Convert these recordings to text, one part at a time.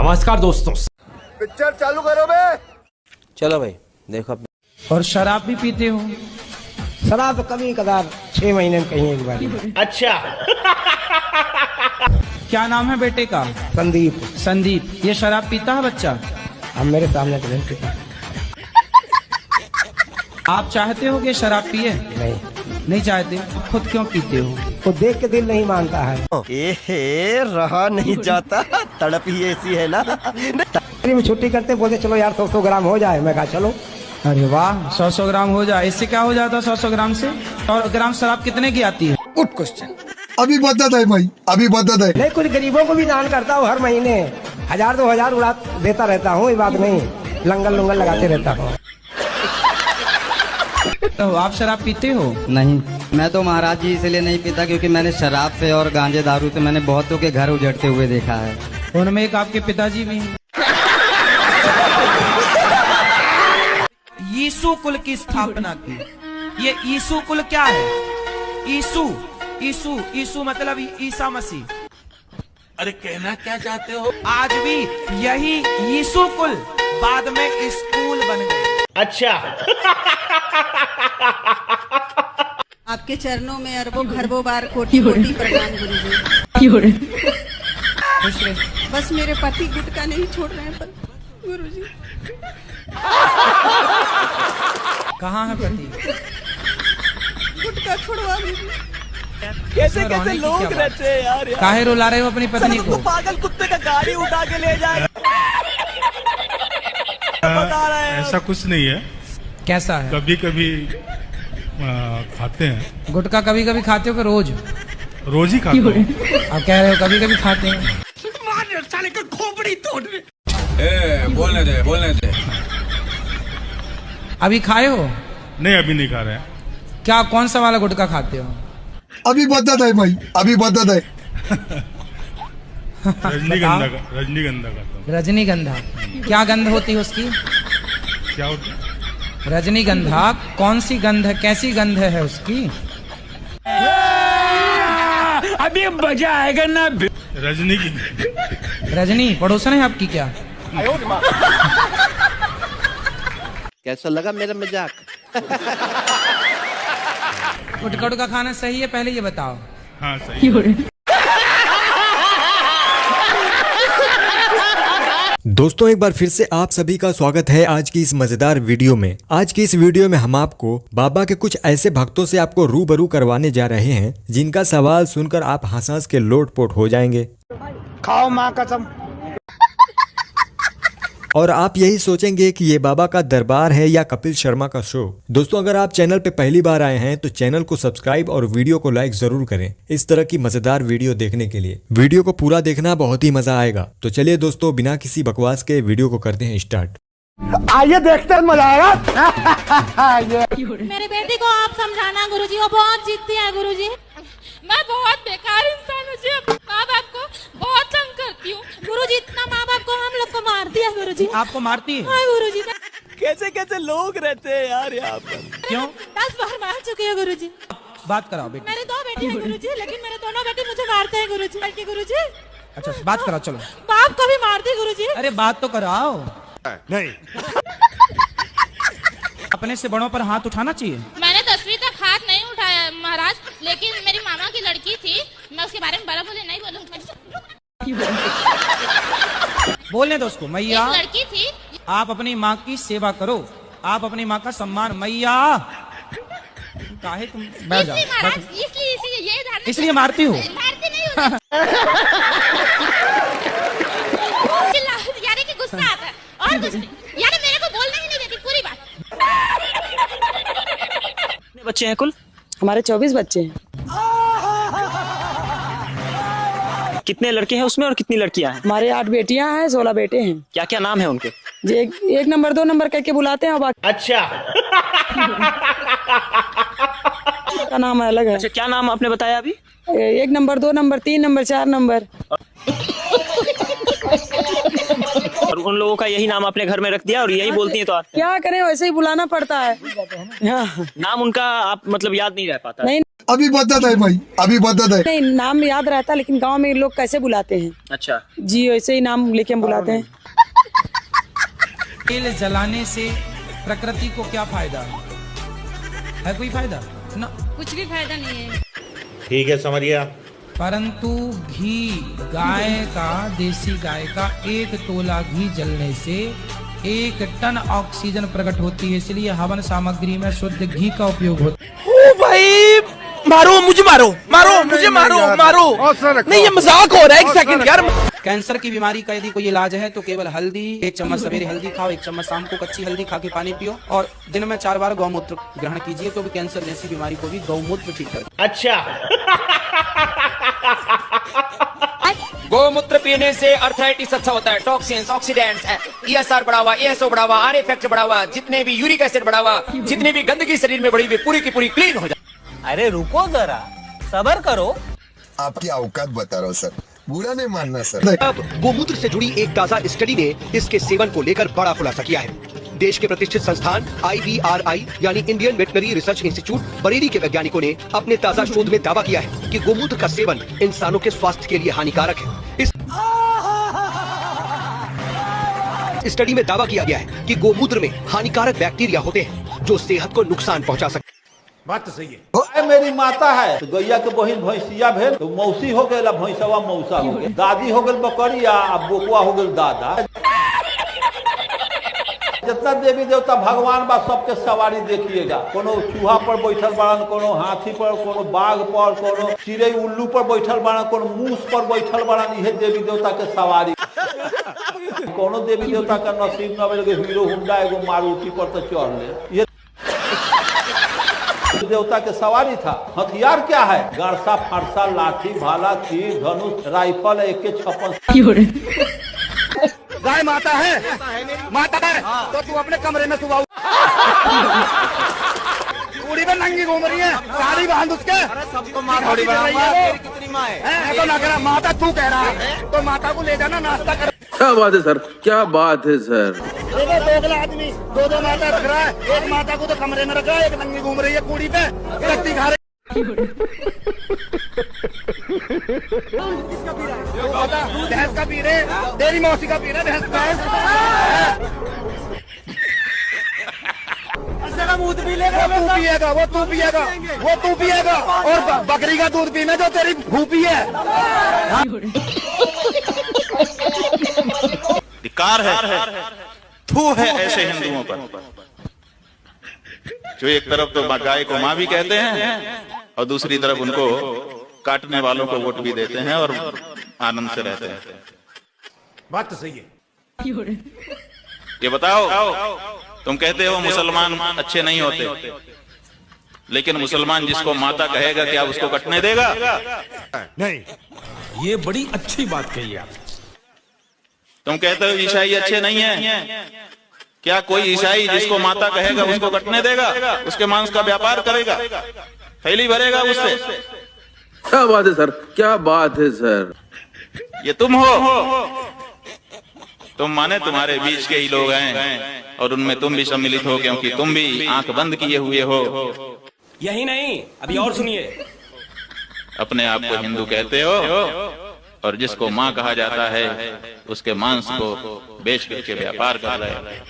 नमस्कार दोस्तों। पिक्चर चालू करो बे। चलो भाई देखो। और शराब भी पीते हो? शराब तो कभी कदार 6 महीने में कहीं एक बार। अच्छा। क्या नाम है बेटे का? संदीप। संदीप। ये शराब पीता है बच्चा? अब मेरे सामने तो नहीं पीता। आप चाहते हो कि शराब पिए? नहीं चाहते। खुद क्यों पीते हो? तो देख के दिल नहीं मानता है। एहे रहा नहीं जाता, तड़प ही ऐसी है ना। में छुट्टी करते बोलते चलो यार 100 ग्राम हो जाए। मैं कहा चलो। अरे वाह, 100 ग्राम हो जाए। इससे क्या हो जाता है 100 ग्राम से? और ग्राम शराब कितने की आती है? Good question. अभी बता दे भाई, अभी बता दे। नहीं, कुछ गरीबों को भी दान करता हूँ हर महीने। 1000-2000 उड़ा देता रहता हूँ। ये बात नहीं, लंगर लुंगर लगाते रहता हूँ। तो आप शराब पीते हो? नहीं, मैं तो महाराज जी इसलिए नहीं पीता क्योंकि मैंने शराब से और गांजे दारू से मैंने बहुतों के घर उजड़ते हुए देखा है। उनमें एक आपके पिताजी भी हैं। यीशु कुल की स्थापना की। ये यीशु कुल क्या है? यीशु यीशु यीशु मतलब ईसा मसीह। अरे कहना क्या चाहते हो? आज भी यही यीशु कुल बाद में स्कूल बन गए। अच्छा। आपके चरणों में अरबों खरबों बार कोटि कोटि प्रणाम गुरुजी। बस मेरे पति गुटखा नहीं छोड़ रहे हैं गुरुजी। कहाँ है पति? गुटखा छुड़वा दीजिए। कैसे कैसे लोग रहते हैं यार। काहे रुला रहे हो अपनी पत्नी को? पागल कुत्ते का गाड़ी उठा के ले जाए। बता रहे हैं। ऐसा कुछ नहीं है। कैसा है? कभी कभी खाते हैं। गुटखा कभी कभी खाते हो कि रोज? रोज ही खाते हैं। आप कह रहे हो कभी कभी खाते हैं। साले का खोपड़ी तोड़। बोलने दे। अभी खाए हो? नहीं अभी नहीं खा रहे हैं। क्या कौन सा वाला गुटखा खाते हो? अभी बता दे भाई, अभी बता दे। रजनीगंधा खाता हूँ। रजनीगंधा क्या गंध होती है उसकी? क्या होता है? रजनीगंधा कौन सी गंध है? कैसी गंध है उसकी? अभी मजा आएगा ना। रजनी की। रजनी पड़ोसन है आपकी क्या? कैसा लगा मेरा मजाक? गुटखा का खाना सही है पहले ये बताओ। हाँ सही है। दोस्तों एक बार फिर से आप सभी का स्वागत है आज की इस मजेदार वीडियो में। आज की इस वीडियो में हम आपको बाबा के कुछ ऐसे भक्तों से आपको रूबरू करवाने जा रहे हैं जिनका सवाल सुनकर आप हंस के लोटपोट हो जाएंगे। खाओ माँ कसम। और आप यही सोचेंगे कि ये बाबा का दरबार है या कपिल शर्मा का शो। दोस्तों अगर आप चैनल पे पहली बार आए हैं तो चैनल को सब्सक्राइब और वीडियो को लाइक जरूर करें इस तरह की मजेदार वीडियो देखने के लिए। वीडियो को पूरा देखना, बहुत ही मजा आएगा। तो चलिए दोस्तों बिना किसी बकवास के वीडियो को करते हैं स्टार्ट। आइए देखते हैं, मजा आएगा। मेरे बेटे को आप समझाना गुरुजी, वो बहुत जिद्दी है गुरुजी। मैं बहुत बेकार इंसान हूँ, माँ बाप को बहुत तंग करती हूँ गुरुजी। इतना माँ बाप को हम लोग को मारती है गुरुजी। आपको मारती है? हाँ गुरुजी। कैसे कैसे लोग रहते हैं यार यहाँ पर। क्यों? 10 बार मार चुके हैं गुरुजी। बात कराओ बेटी। मेरे 2 बेटे हैं गुरुजी, लेकिन मेरे दोनों बेटे मुझे मारते हैं गुरुजी। गुरुजी अच्छा बात कराओ चलो। बाप को भी मारती है गुरुजी। अरे बात तो कराओ। नहीं। अपने से बड़ों पर हाथ उठाना चाहिए। मैंने 10वीं तक हाथ नहीं उठाया महाराज, लेकिन मेरी मामा की लड़की थी, मैं उसके बारे में बड़ा बोले नहीं बोलूंगा। बोलने दो उसको। मैया लड़की थी। आप अपनी माँ की सेवा करो, आप अपनी माँ का सम्मान। मैया काहे तुम बैठ जाओ। इसलिए मारती हूँ। मारती नहीं हूँ। यानी कि गुस्सा आता है और कुछ नहीं, यानी मेरे को बोलने ही नहीं देती पूरी बात। कितने बच्चे हैं कुल? हमारे 24 बच्चे हैं। कितने लड़के हैं उसमें और कितनी लड़कियां हैं? हमारे 8 बेटियां हैं, 16 बेटे हैं। क्या क्या नाम है उनके? एक नंबर 2 नंबर करके बुलाते हैं और बाकी अच्छा। का नाम अलग है। अच्छा क्या नाम आपने बताया अभी? 1 नंबर 2 नंबर 3 नंबर 4 नंबर। और उन लोगों का यही नाम अपने घर में रख दिया और यही बोलती हैं तो क्या करें, वैसे ही बुलाना पड़ता है। हाँ। नाम उनका आप मतलब याद नहीं रह पाता? नहीं अभी बताता है भाई, अभी बताता है। नहीं, नाम याद रहता है, लेकिन गांव में लोग कैसे बुलाते हैं? अच्छा जी, वैसे ही नाम लेके हम बुलाते हैं। तेल जलाने से प्रकृति को क्या फायदा है कोई फायदा ना? कुछ भी फायदा नहीं है। ठीक है समझिए। परंतु घी गाय का, देसी गाय का 1 तोला घी जलने से 1 टन ऑक्सीजन प्रकट होती है, इसलिए हवन सामग्री में शुद्ध घी का उपयोग होता है। ओ भाई, मारो मुझे, मारो मारो मुझे, मारो मारो, नहीं ये मजाक हो रहा है, 1 सेकंड यार। कैंसर की बीमारी का यदि कोई इलाज है तो केवल हल्दी, 1 चम्मच सवेरे हल्दी खाओ, 1 चम्मच शाम को कच्ची हल्दी खा के पानी पियो, और दिन में 4 बार गौमूत्र ग्रहण कीजिए, तो भी कैंसर जैसी बीमारी को भी गौमूत्र ठीक करता है। अच्छा गौमूत्र पीने से अर्थराइटिस अच्छा होता है, टॉक्सिन्स, ऑक्सीडेंट्स, ESR बढ़ा हुआ, ESO बढ़ा हुआ, R इफेक्ट बढ़ा हुआ, जितने भी यूरिक एसिड बढ़ा हुआ, जितनी भी गंदगी शरीर में बढ़ी हुई पूरी की पूरी क्लीन हो जाए। अरे रुको जरा, सबर करो। आपकी औकात बता रहा हूँ सर, बुरा नहीं मानना सर। अब गोमूत्र से जुड़ी एक ताजा स्टडी ने इसके सेवन को लेकर बड़ा खुलासा किया है। देश के प्रतिष्ठित संस्थान IVRI यानी Indian veterinary research institute Bareilly के वैज्ञानिकों ने अपने ताजा शोध में दावा किया है कि गोमूत्र का सेवन इंसानों के स्वास्थ्य के लिए हानिकारक है। इस स्टडी में दावा किया गया है कि गोमूत्र में हानिकारक बैक्टीरिया होते हैं जो सेहत को नुकसान पहुंचा सकते हैं। बात तो सही है। मेरी माता है तो गैया के बहिन भैंसिया भेल तो मौसी हो गए, भैंसवा मौसा हो गए, दादी हो गए बकरिया, अब बोकुआ हो गए दादा। जितना देवी देवता भगवान बा सबके सवारी देखिएगा, कोनो चूहा पर बैठल बाड़न, कोनो हाथी पर, कोनो बाघ पर, कोनो चिड़ै उल्लू पर बैठल बाड़न, कोनो मूस पर बैठल बाड़न, इहे देवी देवता के सवारी। कोनो देवी देवता का नसीब न भेल हीरो होंडा एगो मारुति पर तो चढ़ ले, ये देवता के सवारी था। हथियार क्या है? गरसा, फरसा, लाठी, भाला, तीर, धनुष, राइफल, AK-56। गाय माता है, माता है तो तू अपने कमरे में सुबह पूरी में नंगी घूम रही है, साड़ी बांध उसके। सबको माँ थोड़ी कितनी माँ है तो ना कह माता, तू कह रहा है तो माता को ले जाना नाश्ता कर। क्या बात है सर, क्या बात है सर। देखो दोगला आदमी 2 माता रख रहा है, एक माता को तो कमरे में रखा है, एक नंगी घूम रही है कूड़ी पे, रत्ती खा रही। भैंस का पी रहे, तेरी मौसी का पी रहे, भैंस दूध पी लेगा, वो तू पिएगा, वो तू पिएगा, वो तू पिएगा, और बकरी का दूध पीना जो तेरी भूपी है। धिक्कार है, थू है ऐसे हिंदुओं पर जो एक तरफ तो गाय को माँ भी कहते हैं और दूसरी तरफ उनको काटने वालों को वोट भी देते हैं और आनंद से रहते हैं। बात तो सही है। ये बताओ, तुम कहते हो मुसलमान अच्छे नहीं होते, लेकिन मुसलमान जिसको माता कहेगा क्या उसको कटने देगा? नहीं, ये बड़ी अच्छी बात कही आप। तुम कहते हो ईसाई अच्छे नहीं है, क्या कोई ईसाई जिसको माता कहेगा उसको कटने देगा? उसके मांस का व्यापार करेगा, थैली भरेगा उससे? क्या बात है सर, क्या बात है सर। ये तुम हो, तुम माने तुम्हारे बीच के ही लोग हैं और उनमें तुम भी सम्मिलित हो, क्योंकि तुम भी आंख बंद किए हुए हो। यही नहीं, अभी और सुनिए। अपने आप को हिंदू कहते हो और जिसको माँ कहा जाता है उसके मांस को बेच करके व्यापार कर रहे हैं।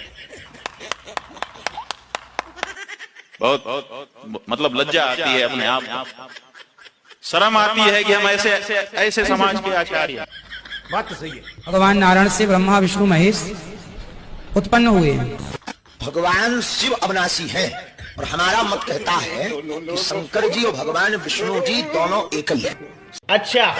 बहुत मतलब लज्जा आती है, अपने आप शर्म आती है कि हम ऐसे समाज के आचार्य। बात तो सही है। भगवान नारायण से ब्रह्मा विष्णु महेश उत्पन्न हुए हैं। भगवान शिव अविनाशी है और हमारा मत कहता है कि शंकर जी और भगवान विष्णु जी दोनों एक ही हैं। अच्छा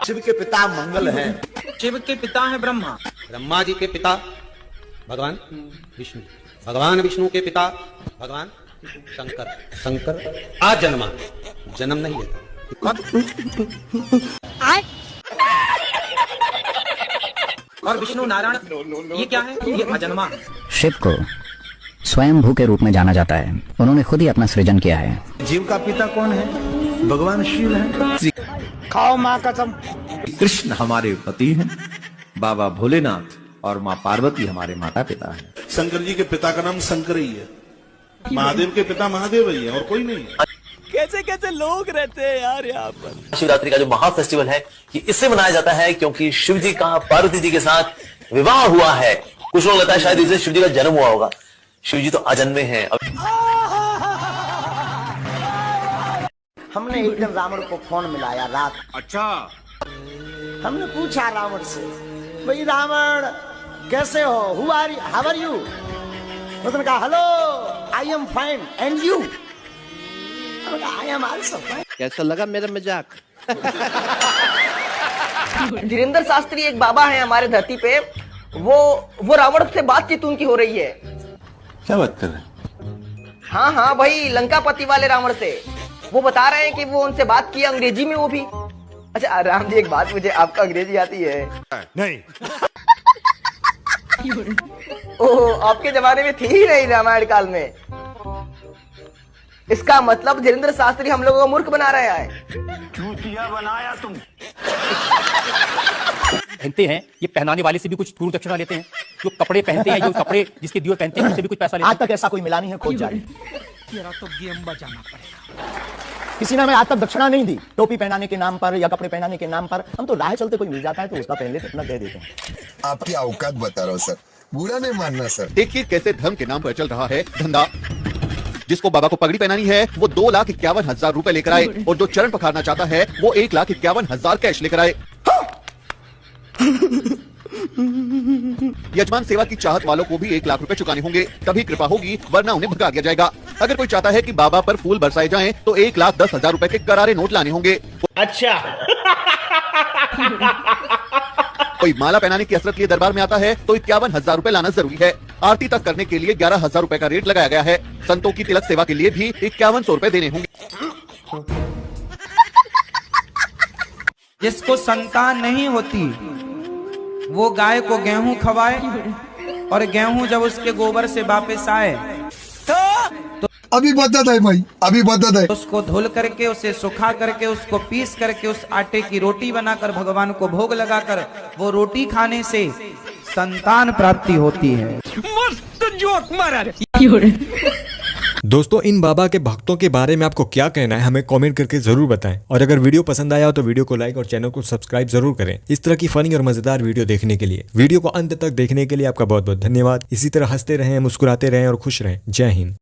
शिव के पिता मंगल हैं, शिव के पिता है ब्रह्मा, ब्रह्मा जी के पिता भगवान विष्णु, भगवान विष्णु के पिता भगवान शंकर, शंकर आजन्मा, जन्म नहीं लेता। और विष्णु नारायण ये क्या है? ये अजन्मा। शिव को स्वयंभू के रूप में जाना जाता है, उन्होंने खुद ही अपना सृजन किया है। जीव का पिता कौन है? भगवान शिव है। खाओ माँ कसम। कृष्ण हमारे पति हैं, बाबा भोलेनाथ और माँ पार्वती हमारे माता पिता हैं। शंकर जी के पिता का नाम शंकर ही है। महादेव के पिता महादेव ही है और कोई नहीं है। कैसे कैसे लोग रहते हैं यार यहाँ पर। शिवरात्रि का जो महा फेस्टिवल है ये इससे मनाया जाता है क्योंकि शिव जी का पार्वती जी के साथ विवाह हुआ है। कुछ लोग लगता है शायद इससे शिव जी का जन्म हुआ होगा। शिव जी तो अजन्मे हैं। हमने एक दिन रावण को फोन मिलाया रात। अच्छा। हमने पूछा रावण से, भाई रावण कैसे हो, हाउ आर यू? उसने कहा hello I am fine and you? I am also fine. कैसा लगा मेरा मजाक? धीरेन्द्र शास्त्री एक बाबा है हमारे धरती पे, वो रावण से बातचीत उनकी हो रही है। क्या बात कर रहे हैं? हाँ भाई लंकापति वाले रावण से। वो बता रहे हैं कि वो उनसे बात की अंग्रेजी में, वो भी। अच्छा राम जी एक बात मुझे, आपको अंग्रेजी आती है? नहीं। ओह आपके जमाने में थी ही नहीं रामायण काल में। इसका मतलब धीरेन्द्र शास्त्री हम लोगों को मूर्ख बना रहा है। चूतिया बनाया तुम। पहनते हैं ये पहनाने वाले से भी कुछ पूर्व दक्षिणा लेते हैं। जो कपड़े पहनते हैं, जो कपड़े जिसके दिए पहनते हैं उससे भी कुछ पैसा लेते हैं। आज तक ऐसा कोई मिला नहीं है, खोज जाए। तेरा तो गेम बजाना पड़ेगा। किसी ने हमें आज तक दक्षिणा नहीं दी, टोपी पहनाने के नाम पर या कपड़े पहनाने के नाम पर। हम तो राह चलते कोई मिल जाता है तो उसका पहन लेते, अपना दे देते हैं। आपकी औकात बता रहा हूँ सर, बुरा नहीं मानना सर। देखिए कैसे धर्म के नाम पर चल रहा है धंधा। जिसको बाबा को पगड़ी पहनानी है वो 2,51,000 रुपए लेकर आए, और जो चरण पखारना चाहता है वो 1,51,000 कैश लेकर आए। यजमान सेवा की चाहत वालों को भी 1 लाख रुपए चुकाने होंगे, तभी कृपा होगी, वरना उन्हें भगा दिया जाएगा। अगर कोई चाहता है कि बाबा पर फूल बरसाए जाएं, तो 1,10,000 रुपए के करारे नोट लाने होंगे। अच्छा। कोई माला पहनाने की हसरत लिए दरबार में आता है तो 51,000 रुपए लाना जरूरी है। आरती तक करने के लिए 11,000 रुपए का रेट लगाया गया है। संतों की तिलक सेवा के लिए भी 5100 रुपए देने होंगे। जिसको संतान नहीं होती वो गाय को गेहूं खवाए, और गेहूं जब उसके गोबर से वापस आए तो अभी बदत है भाई, अभी बदत है। उसको धुल करके, उसे सुखा करके, उसको पीस करके उस आटे की रोटी बनाकर भगवान को भोग लगाकर वो रोटी खाने से संतान प्राप्ति होती है। मस्त जोक मारा रे। दोस्तों इन बाबा के भक्तों के बारे में आपको क्या कहना है हमें कमेंट करके जरूर बताएं, और अगर वीडियो पसंद आया हो तो वीडियो को लाइक और चैनल को सब्सक्राइब जरूर करें। इस तरह की फनी और मजेदार वीडियो देखने के लिए वीडियो को अंत तक देखने के लिए आपका बहुत बहुत धन्यवाद। इसी तरह हंसते रहें, मुस्कुराते रहें और खुश रहें। जय हिंद।